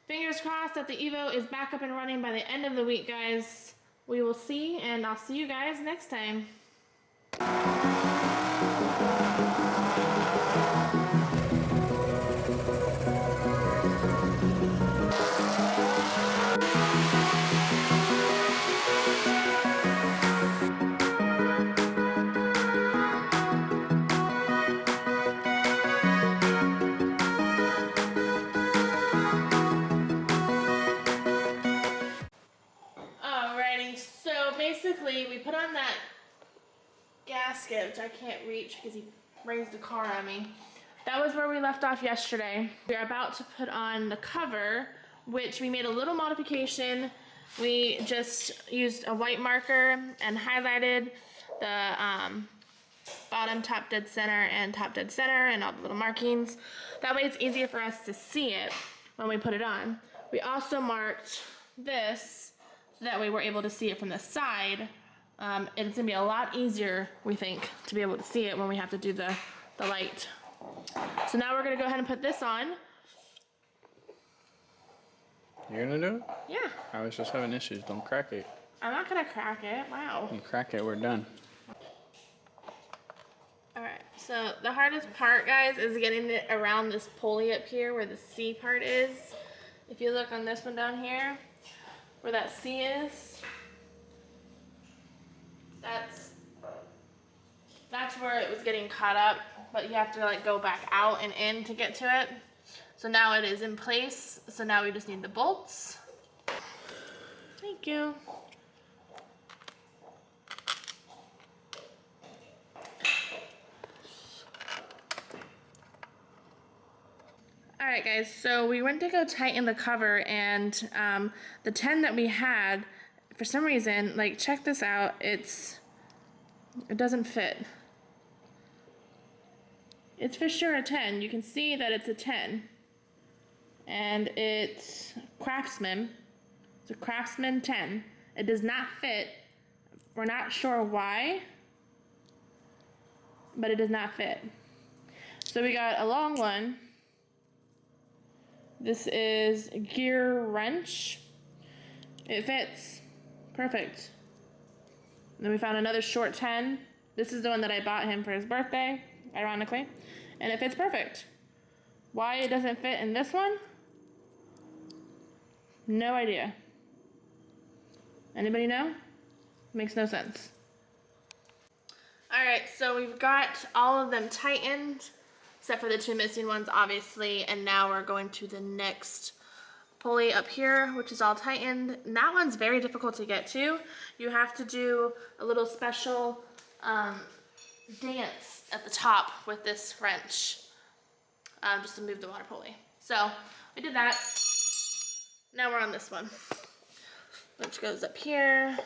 Fingers crossed that the Evo is back up and running by the end of the week, guys. We will see, and I'll see you guys next time. Basically, we put on that gasket, which I can't reach because he raised the car on me. That was where we left off yesterday. We're about to put on the cover, which we made a little modification. We just used a white marker and highlighted the bottom, top dead center, and top dead center, and all the little markings. That way it's easier for us to see it when we put it on. We also marked this, so that way we're able to see it from the side. It's gonna be a lot easier, we think, to be able to see it when we have to do the light. So now we're gonna go ahead and put this on. You're gonna do it? Yeah. I was just having issues. Don't crack it. I'm not gonna crack it. Wow. You crack it, we're done. Alright, so the hardest part, guys, is getting it around this pulley up here where the C part is. If you look on this one down here, where that C is, that's where it was getting caught up, but you have to like go back out and in to get to it. So now it is in place, so now we just need the bolts. Thank you. Alright guys, so we went to go tighten the cover, and the 10 that we had, for some reason, like, check this out, it doesn't fit. It's for sure a 10. You can see that it's a 10. And it's Craftsman. It's a Craftsman 10. It does not fit. We're not sure why, but it does not fit. So we got a long one. This is gear wrench. It fits perfect. And then we found another short 10. This is the one that I bought him for his birthday, ironically, and it fits perfect. Why it doesn't fit in this one? No idea. Anybody know? Makes no sense. Alright, so we've got all of them tightened, except for the two missing ones, obviously, and now we're going to the next pulley up here, which is all tightened. And that one's very difficult to get to. You have to do a little special dance at the top with this wrench, just to move the water pulley. So we did that. Now we're on this one, which goes up here.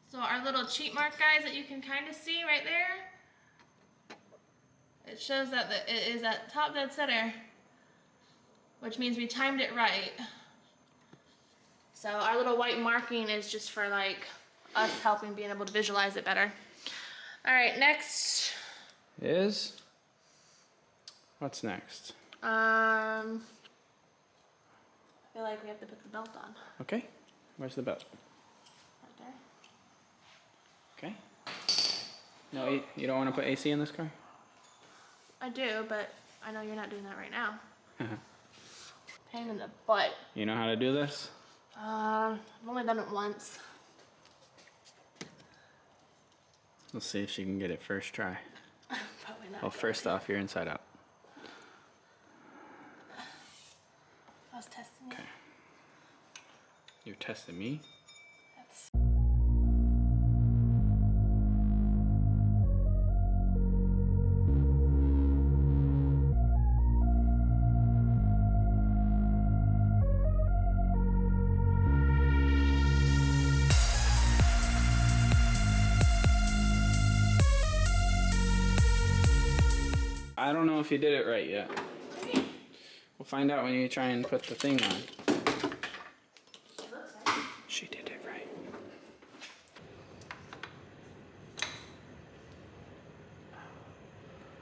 So our little cheat mark, guys, that you can kind of see right there, it shows that it is at top dead center, which means we timed it right. So our little white marking is just for like us helping being able to visualize it better. All right, next is, what's next? I feel like we have to put the belt on. Okay, where's the belt? Right there. Okay. No, you don't want to put AC in this car? I do, but I know you're not doing that right now. Pain in the butt. You know how to do this? I've only done it once. Let's see if she can get it first try. Probably not. Well, first off, you're inside out. I was testing it. Okay. You're testing me? That's I don't know if you did it right yet. We'll find out when you try and put the thing on. She did it right.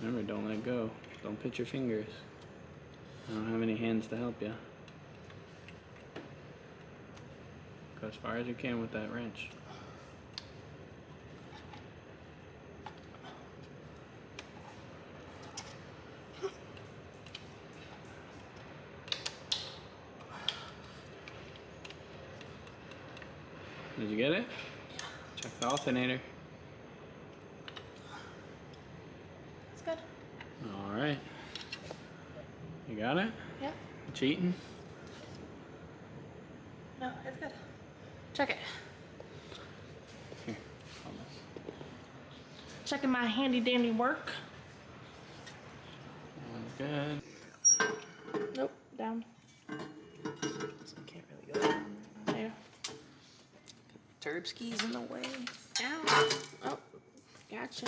Remember, don't let go. Don't pinch your fingers. I don't have any hands to help you. Go as far as you can with that wrench. Did you get it? Check the alternator. It's good. Alright. You got it? Yep. Cheating? No, it's good. Check it. Here. Hold this. Checking my handy dandy work. Good. Nope, down. Can't really go down. There. Turb skis in the way. Ow. Oh, gotcha.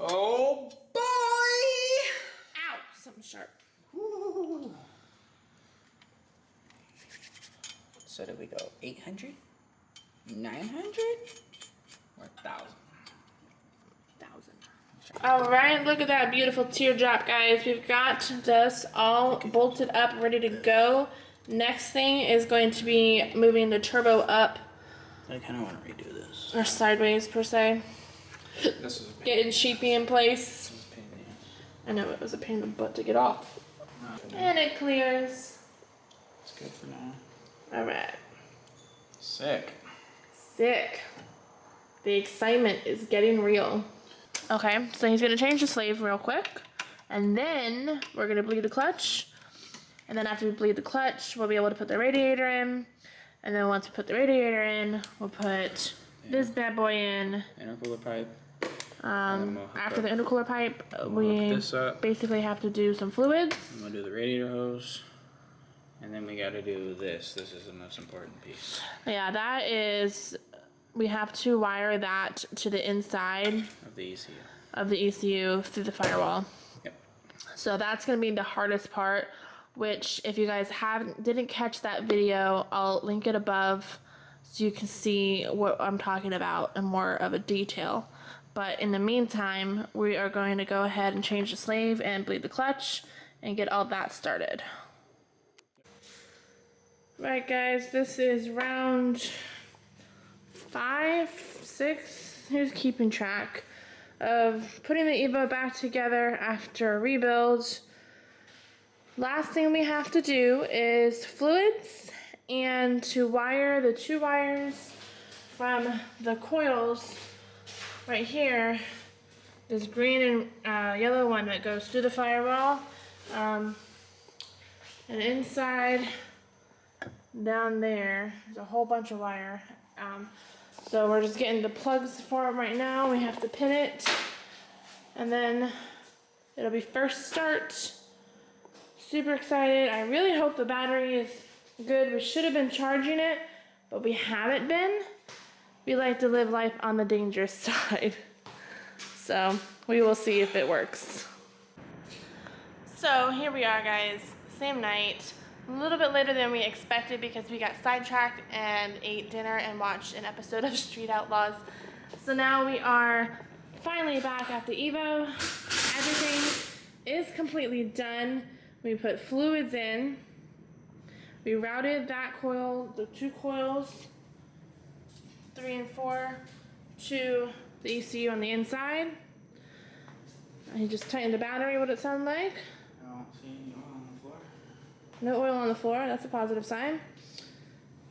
Oh boy! Ow, something sharp. Woo. So did we go 800? 900? Or 1,000? All right, look at that beautiful teardrop, guys. We've got this all bolted up, ready to go. Next thing is going to be moving the turbo up, I kind of want to redo this. or sideways per se. This is a pain. Getting sheepy in place. This is a pain in the ass. I know it was a pain in the butt to get off. And it clears. It's good for now. All right, Sick. sick. The excitement is getting real. Okay, so he's gonna change the slave real quick, and then we're gonna bleed the clutch. And then after we bleed the clutch, we'll be able to put the radiator in. And then once we put the radiator in, we'll put this bad boy in. Intercooler pipe. then we'll hook After the up- intercooler pipe, We'll we hook this up. basically have to do some fluids. And we'll do the radiator hose. And then we gotta do this. This is the most important piece. Yeah, that is, we have to wire that to the inside Of the ECU. of the ECU through the firewall. Yep. So that's gonna be the hardest part, which if you guys didn't catch that video, I'll link it above so you can see what I'm talking about in more of a detail. But in the meantime, we are going to go ahead and change the slave and bleed the clutch and get all that started. Right, guys, this is round 5, 6, who's keeping track of putting the Evo back together after a rebuild. Last thing we have to do is fluids and to wire the 2 wires from the coils right here, this green and yellow one that goes through the firewall, and inside down there there's a whole bunch of wire. So we're just getting the plugs for it right now. We have to pin it, and then it'll be first start. Super excited. I really hope the battery is good. We should have been charging it, but we haven't been. We like to live life on the dangerous side. So we will see if it works. So here we are, guys. Same night. A little bit later than we expected because we got sidetracked and ate dinner and watched an episode of Street Outlaws. So now we are finally back at the Evo. Everything is completely done. We put fluids in. We routed that coil, the 2 coils, 3 and 4, to the ECU on the inside. He just tightened the battery, what it sounded like. I don't see any oil on the floor. No oil on the floor, that's a positive sign.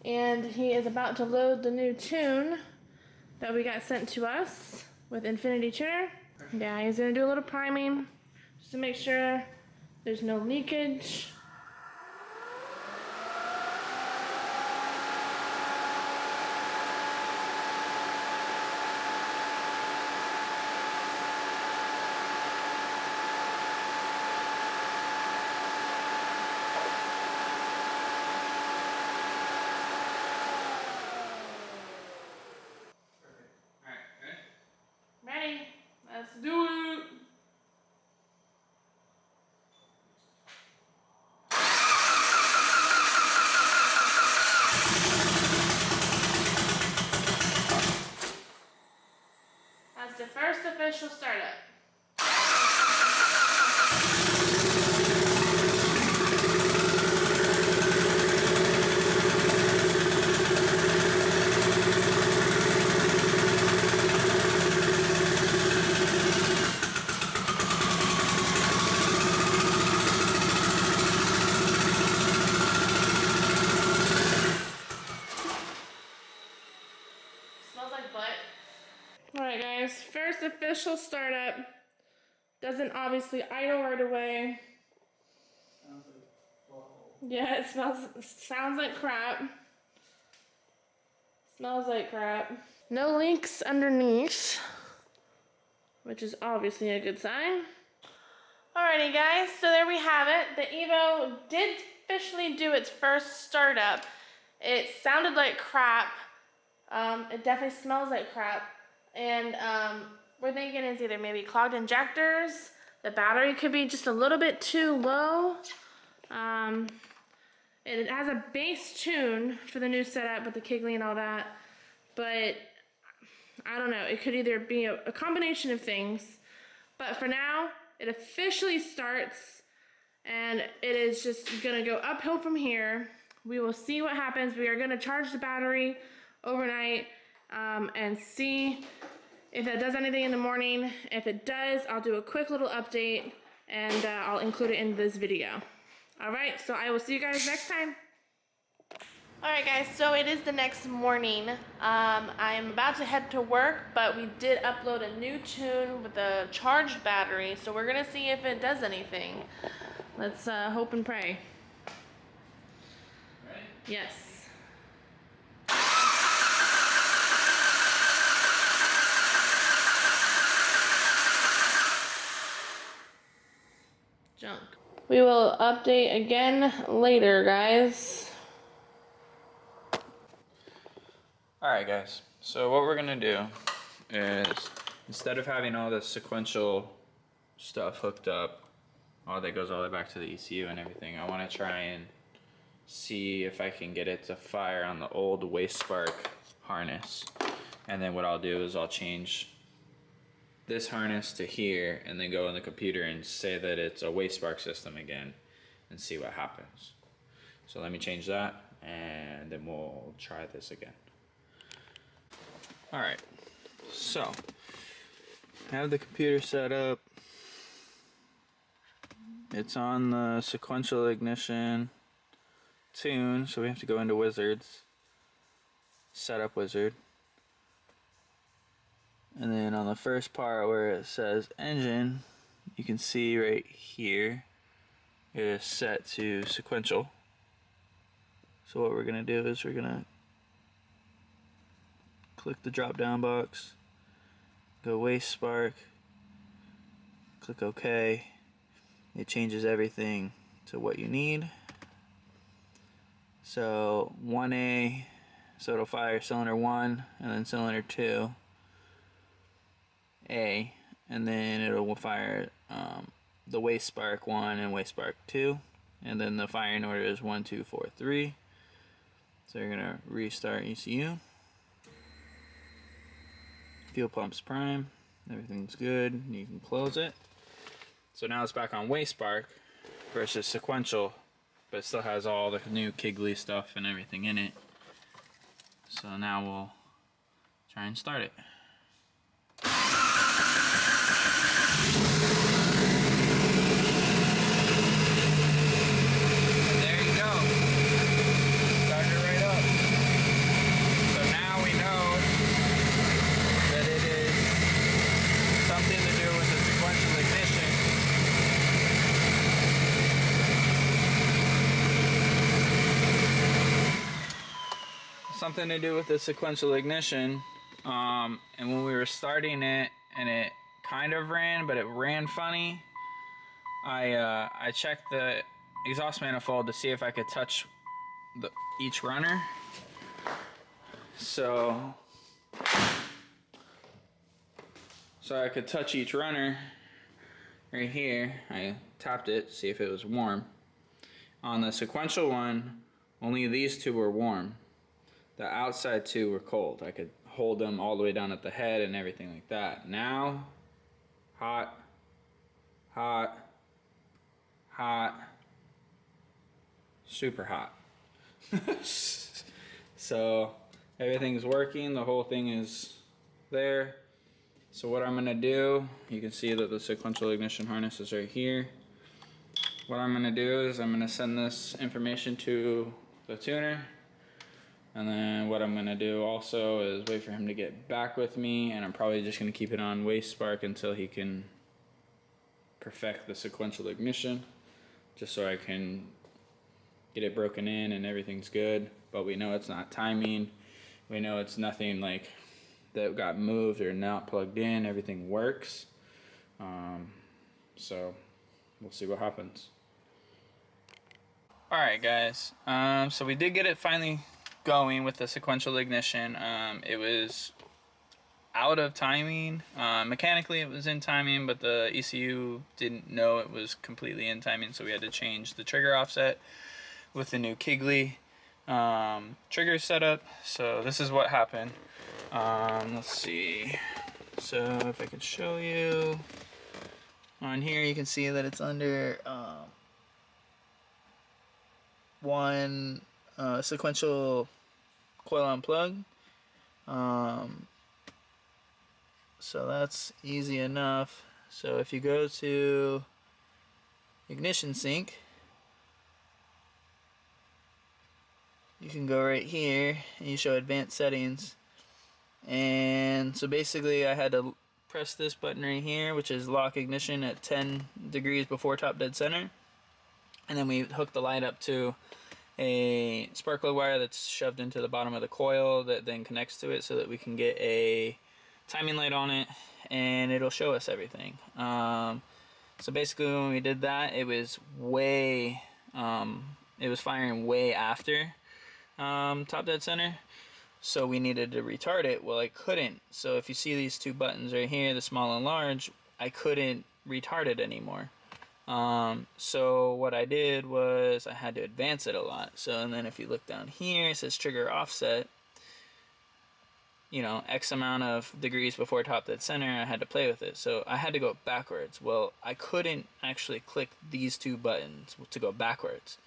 And he is about to load the new tune that we got sent to us with Infinity Tuner. Yeah, he's gonna do a little priming just to make sure there's no leakage. Alright, official startup. Smells like butt. Alright guys, first official startup. Doesn't obviously idle right away. Yeah, it sounds like crap. Smells like crap. No leaks underneath, which is obviously a good sign. Alrighty guys, so there we have it. The Evo did officially do its first startup. It sounded like crap. It definitely smells like crap. And we're thinking it's either maybe clogged injectors, the battery could be just a little bit too low. It has a bass tune for the new setup with the Kiggly and all that, but I don't know, it could either be a combination of things. But for now, it officially starts, and it is just gonna go uphill from here. We will see what happens. We are gonna charge the battery overnight and see if it does anything in the morning. If it does, I'll do a quick little update and I'll include it in this video. Alright, so I will see you guys next time. Alright guys, so it is the next morning. I am about to head to work, but we did upload a new tune with a charged battery, so we're gonna see if it does anything. Let's hope and pray. Right? Yes. Junk. We will update again later, guys. Alright guys, so what we're gonna do is, instead of having all the sequential stuff hooked up, all that goes all the way back to the ECU and everything, I want to try and see if I can get it to fire on the old waste spark harness. And then what I'll do is I'll change this harness to here and then go in the computer and say that it's a waste spark system again and see what happens. So let me change that and then we'll try this again. Alright, so I have the computer set up. It's on the sequential ignition tune, so we have to go into wizards, setup wizard, and then on the first part where it says engine, you can see right here it is set to sequential. So what we're gonna do is we're gonna click the drop down box, go waste spark, click OK. It changes everything to what you need. So 1A, so it'll fire cylinder 1 and then cylinder 2A, and then it'll fire the waste spark 1 and waste spark 2, and then the firing order is 1, 2, 4, 3. So you're gonna restart ECU. Fuel pump's prime, everything's good, you can close it. So now it's back on waste spark versus sequential, but it still has all the new Kiggly stuff and everything in it. So now we'll try and start it. And there you go. Started it right up. So now we know that it is something to do with the sequential ignition. Something to do with the sequential ignition, and when we were starting it and it kind of ran, but it ran funny, I checked the exhaust manifold to see if I could touch each runner. So I could touch each runner right here. I tapped it to see if it was warm. On the sequential one, only these two were warm. The outside two were cold. I could hold them all the way down at the head and everything like that. Now hot, hot, hot, super hot. So everything's working, the whole thing is there. So what I'm gonna do, you can see that the sequential ignition harness is right here. What I'm gonna do is I'm gonna send this information to the tuner, and then what I'm gonna do also is wait for him to get back with me, and I'm probably just gonna keep it on waste spark until he can perfect the sequential ignition, just so I can get it broken in and everything's good. But we know it's not timing, we know it's nothing like that got moved or not plugged in, everything works. So we'll see what happens. Alright guys, so we did get it finally going with the sequential ignition. It was out of timing. Mechanically it was in timing, but the ECU didn't know it was completely in timing, so we had to change the trigger offset with the new Kiggly trigger setup. So this is what happened. Let's see, so if I could show you on here, you can see that it's under one sequential coil unplug. So that's easy enough. So if you go to ignition sync, you can go right here and you show advanced settings. And so basically I had to press this button right here, which is lock ignition at 10 degrees before top dead center, and then we hook the light up to a spark plug wire that's shoved into the bottom of the coil that then connects to it, so that we can get a timing light on it and it'll show us everything. So basically when we did that, it was way it was firing way after top dead center, so we needed to retard it. Well, I couldn't. So if you see these two buttons right here, the small and large, I couldn't retard it anymore. So what I did was I had to advance it a lot. So, and then if you look down here, it says trigger offset, you know, X amount of degrees before top dead center. I had to play with it, so I had to go backwards. Well, I couldn't actually click these two buttons to go backwards,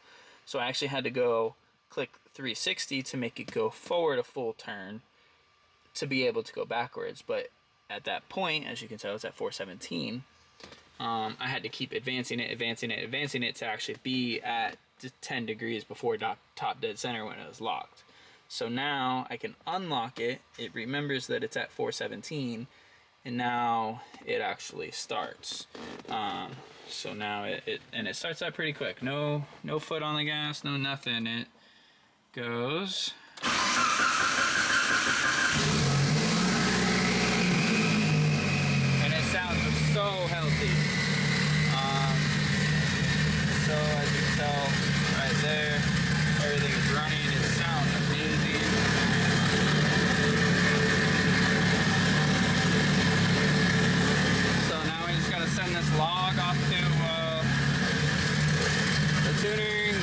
so I actually had to go click 360 to make it go forward a full turn to be able to go backwards. But at that point, as you can tell, it's at 417. I had to keep advancing it to actually be at 10 degrees before top dead center when it was locked. So now I can unlock it. It remembers that it's at 417, and now it actually starts. So now it starts out pretty quick. No foot on the gas, no nothing. It goes. And it sounds so healthy. So as you can tell right there, everything is running. It sounds amazing. So now we just gotta send this log off to the tuner,